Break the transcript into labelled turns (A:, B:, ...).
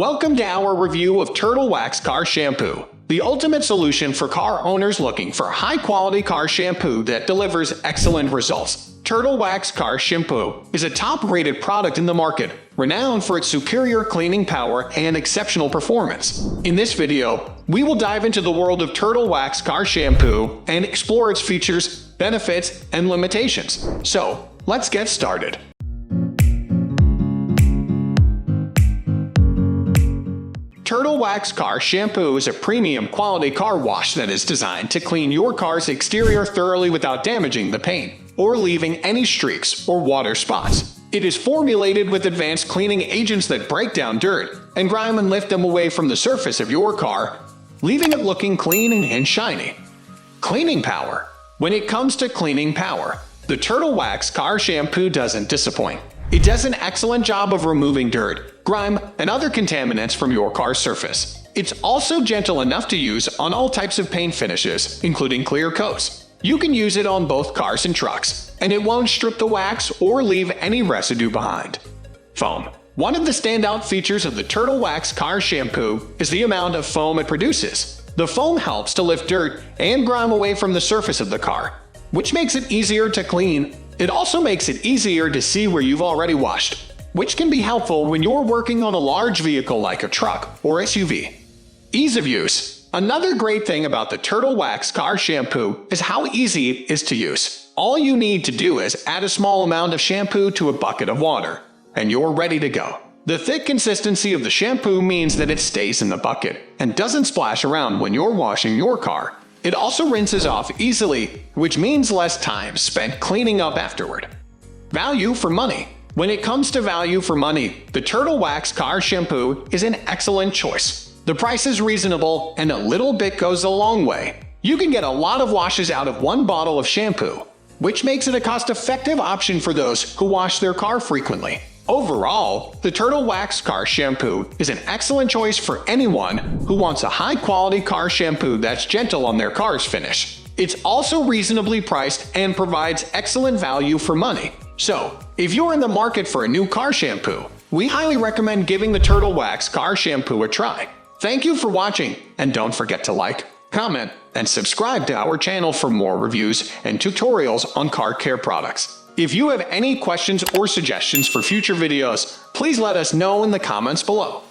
A: Welcome to our review of Turtle Wax Car Shampoo, the ultimate solution for car owners looking for high-quality car shampoo that delivers excellent results. Turtle Wax Car Shampoo is a top-rated product in the market, renowned for its superior cleaning power and exceptional performance. In this video, we will dive into the world of Turtle Wax Car Shampoo and explore its features, benefits, and limitations. So, let's get started. Turtle Wax Car Shampoo is a premium quality car wash that is designed to clean your car's exterior thoroughly without damaging the paint or leaving any streaks or water spots. It is formulated with advanced cleaning agents that break down dirt and grime and lift them away from the surface of your car, leaving it looking clean and shiny. Cleaning power. When it comes to cleaning power, the Turtle Wax Car Shampoo doesn't disappoint. It does an excellent job of removing dirt, grime, and other contaminants from your car's surface. It's also gentle enough to use on all types of paint finishes, including clear coats. You can use it on both cars and trucks, and it won't strip the wax or leave any residue behind. Foam. One of the standout features of the Turtle Wax Car Shampoo is the amount of foam it produces. The foam helps to lift dirt and grime away from the surface of the car, which makes it easier to clean. It also makes it easier to see where you've already washed, which can be helpful when you're working on a large vehicle like a truck or SUV. Ease of use. Another great thing about the Turtle Wax Car Shampoo is how easy it is to use. All you need to do is add a small amount of shampoo to a bucket of water, and you're ready to go. The thick consistency of the shampoo means that it stays in the bucket and doesn't splash around when you're washing your car. It also rinses off easily, which means less time spent cleaning up afterward. Value for money. When it comes to value for money, the Turtle Wax Car Shampoo is an excellent choice. The price is reasonable, and a little bit goes a long way. You can get a lot of washes out of one bottle of shampoo, which makes it a cost-effective option for those who wash their car frequently. Overall, the Turtle Wax Car Shampoo is an excellent choice for anyone who wants a high-quality car shampoo that's gentle on their car's finish. It's also reasonably priced and provides excellent value for money. So, if you're in the market for a new car shampoo, we highly recommend giving the Turtle Wax Car Shampoo a try. Thank you for watching, and don't forget to like, comment, and subscribe to our channel for more reviews and tutorials on car care products. If you have any questions or suggestions for future videos, please let us know in the comments below.